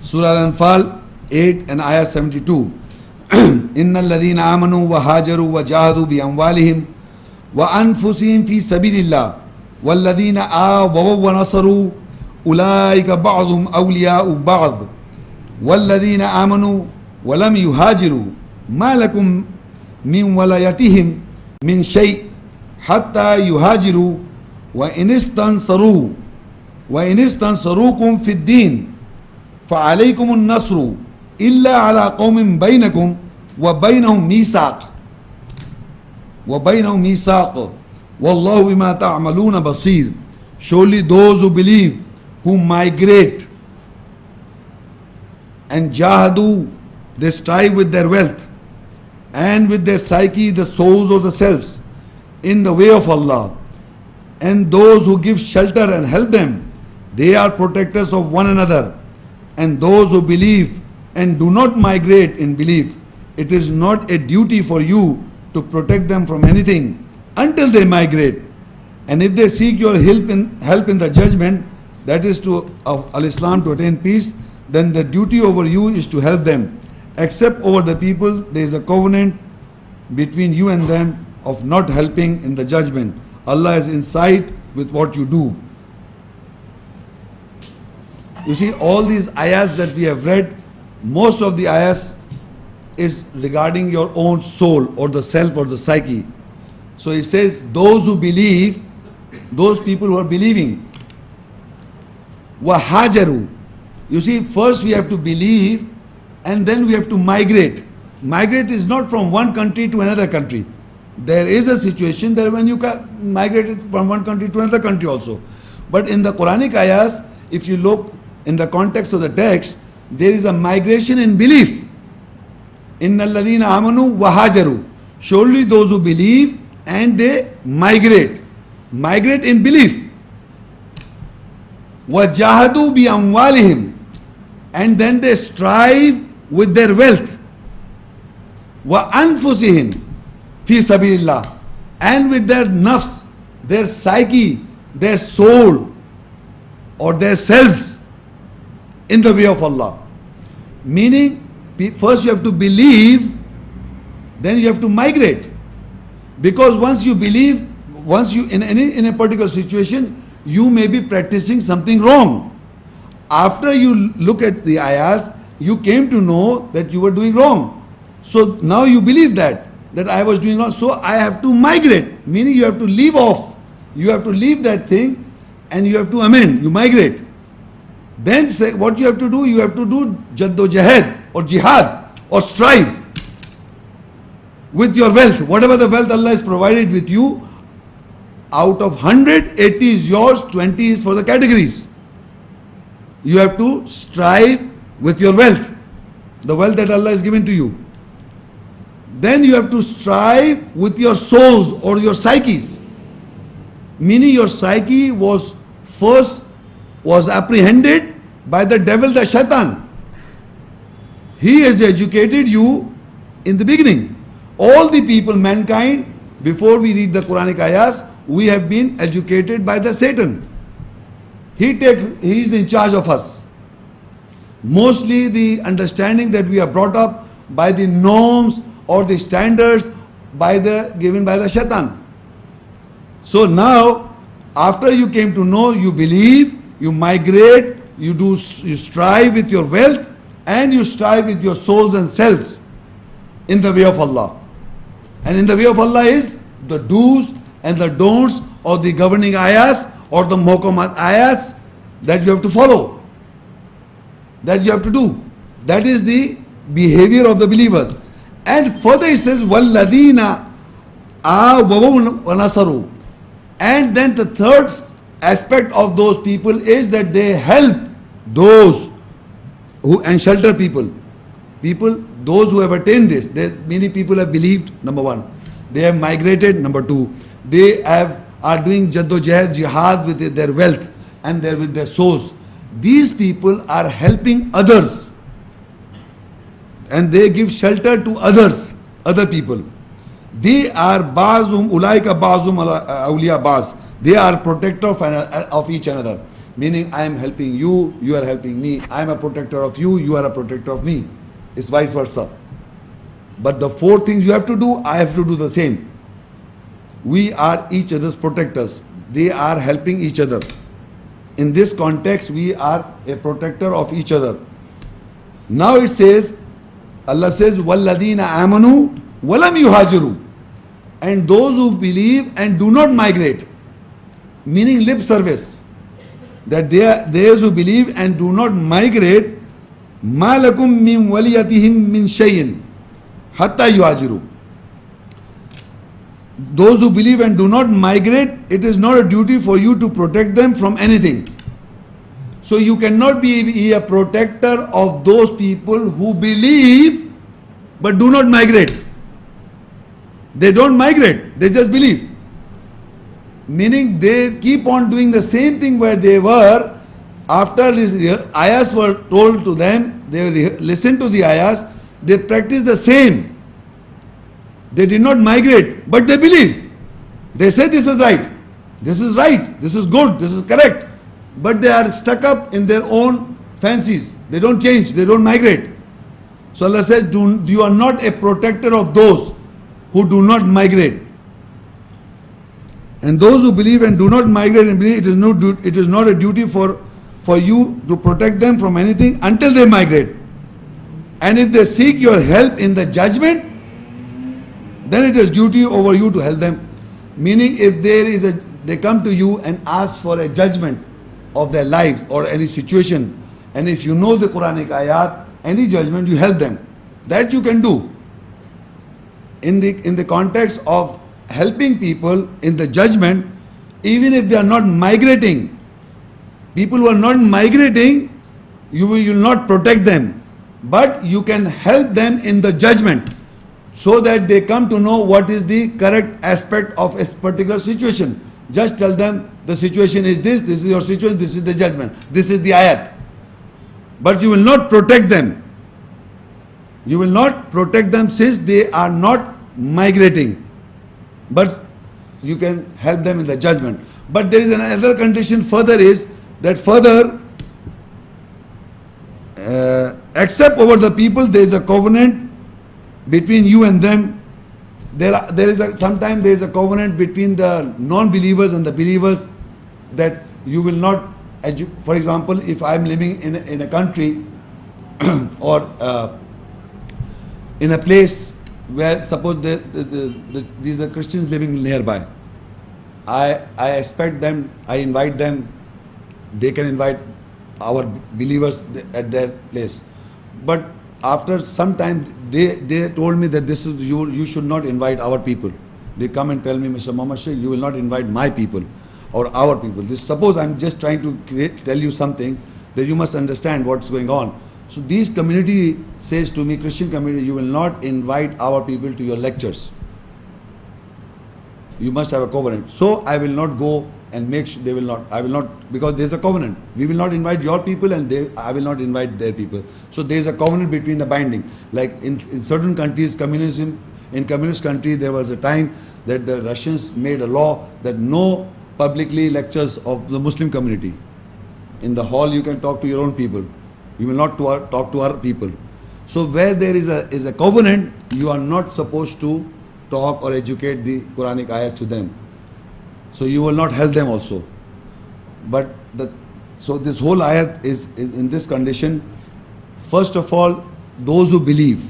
Surah Anfal 8 and Ayat 72. allatheena amanoo wahajaroowajahadoo bi-amwalihim waanfusihim fi sabeelillah wallatheena awaw wanasaroo ola-ikabaAAduhum awliyao ba'd wallatheenaamanoo walam yuhajiroo lakum min walayatihimmin min shay hatta yuhajiroo wa istansarookumfee faAAlaykumu annasru illaAAala qawmin baynakum wabaynahum meethaqun wallahu bima ta'maloona baseer. Surely those who believe, who migrate and jahadoo, they strive with their wealth and with their psyche, the souls or the selves, in the way of Allah, and those who give shelter and help them, they are protectors of one another. And those who believe and do not migrate in belief, it is not a duty for you to protect them from anything until they migrate. And if they seek your help in the judgment, that is to al-Islam, to attain peace, then the duty over you is to help them. Except over the people, there is a covenant between you and them of not helping in the judgment. Allah has insight with what you do. You see, all these ayahs that we have read, most of the ayahs is regarding your own soul or the self or the psyche. So he says, those who believe, those people who are believing, wahajarooo. You see, first we have to believe and then we have to migrate. Migrate is not from one country to another country. There is a situation that when you migrate from one country to another country also. But in the Quranic ayahs, if you look in the context of the text, there is a migration in belief. Allatheena wahajaroo. Surely those who believe and they migrate in belief. Wajahadoo bi-amwalihim. And then they strive with their wealth. Waanfusihim fi sabeelillah. And with their nafs, their psyche, their soul or their selves in the way of Allah. Meaning, first you have to believe, then you have to migrate. Because once you believe, once you in a particular situation, you may be practicing something wrong. After you look at the ayahs, you came to know that you were doing wrong. So now you believe that I was doing wrong. So I have to migrate, meaning you have to leave off. You have to leave that thing and you have to amend, you migrate. Then say what you have to do jaddo-jahad or jihad or strive with your wealth. Whatever the wealth Allah has provided with you, out of 100, 80 is yours, 20 is for the categories. You have to strive with your wealth, the wealth that Allah has given to you. Then you have to strive with your souls or your psyches. Meaning your psyche was apprehended by the devil, the shaitan. He has educated you in the beginning. All the people, mankind, before we read the Quranic ayahs, we have been educated by the Satan. He is in charge of us. Mostly the understanding that we are brought up by the norms or the standards given by the shaitan. So now, after you came to know, you believe, you migrate, you strive with your wealth and you strive with your souls and selves in the way of Allah. And in the way of Allah is the do's and the don'ts or the governing ayahs or the muhkamat ayahs that you have to follow, that you have to do. That is the behavior of the believers. And further it says, wallatheena awaw wanasaroo. And then the third aspect of those people is that they help those who and shelter people. Those who have attained this. Many people have believed, number one. They have migrated, number two. They are doing jihad with their wealth and with their souls. These people are helping others. And they give shelter to others, other people. They are ola-ikabaAAduhum awliyao. They are protector of each another. Meaning, I am helping you, you are helping me. I am a protector of you, you are a protector of me. It's vice versa. But the four things you have to do, I have to do the same. We are each other's protectors. They are helping each other. In this context, we are a protector of each other. Now it says, Allah says, wallatheenaamanoo walam yuhajiroo. And those who believe and do not migrate, meaning lip service, that they are those who believe and do not migrate, lakum min walayatihimmin shay-in hatta yuhajiroo. Those who believe and do not migrate, it is not a duty for you to protect them from anything. So you cannot be a protector of those people who believe but do not migrate. They don't migrate, they just believe. Meaning they keep on doing the same thing where they were. After ayahs were told to them, they listened to the ayahs, they practice the same. They did not migrate, but they believe. They say this is right, this is right, this is good, this is correct. But they are stuck up in their own fancies. They don't change, they don't migrate. So Allah says, you are not a protector of those who do not migrate. And those who believe and do not migrate and believe, it is not a duty for you to protect them from anything until they migrate. And if they seek your help in the judgment, then it is duty over you to help them. Meaning, if they come to you and ask for a judgment of their lives or any situation, and if you know the Quranic ayat, any judgment, you help them. That you can do. In the context of helping people in the judgment, even if they are not migrating, people who are not migrating, you will not protect them, but you can help them in the judgment, so that they come to know what is the correct aspect of a particular situation. Just tell them the situation is this is your situation, this is the judgment, this is the ayat. But you will not protect them. You will not protect them since they are not migrating. But you can help them in the judgment. But there is another condition further, is that further, except over the people, there is a covenant between you and them. Sometimes there is a covenant between the non-believers and the believers, that you will not, for example, if I am living in a country or in a place where suppose these are Christians living nearby, I expect them, I invite them, they can invite our believers at their place. But after some time, they told me that this is you should not invite our people. They come and tell me, Mr. Muhammad Shaikh, you will not invite my people or our people. Suppose I'm just trying to tell you something, that you must understand what's going on. So this community says to me, Christian community, you will not invite our people to your lectures. You must have a covenant. So I will not go and make sure they will not. I will not, because there is a covenant. We will not invite your people, and I will not invite their people. So there is a covenant between the binding. Like in certain countries, communism, in communist country, there was a time that the Russians made a law that no publicly lectures of the Muslim community. In the hall, you can talk to your own people. You will not talk to our people. So where there is a covenant, you are not supposed to talk or educate the Quranic ayahs to them. So you will not help them also. But so this whole ayat is in this condition. First of all, those who believe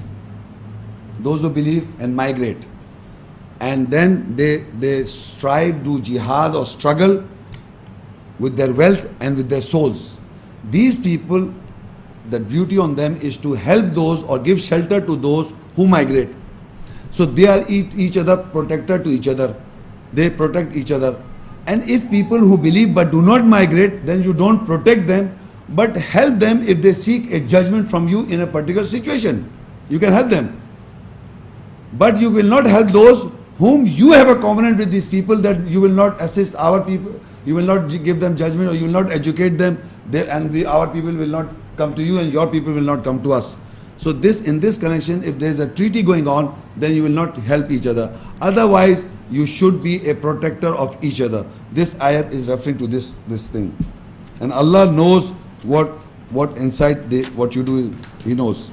and migrate, and then they strive, do jihad or struggle with their wealth and with their souls. These people, the duty on them is to help those or give shelter to those who migrate. So they are each other protector to each other. They protect each other. And if people who believe but do not migrate, then you don't protect them, but help them if they seek a judgment from you in a particular situation. You can help them. But you will not help those whom you have a covenant with these people, that you will not assist our people, you will not give them judgment, or you will not educate them, our people will not come to you and your people will not come to us. So in this connection, if there is a treaty going on, then you will not help each other. Otherwise, you should be a protector of each other. This ayat is referring to this thing. And Allah knows what inside what you do, He knows.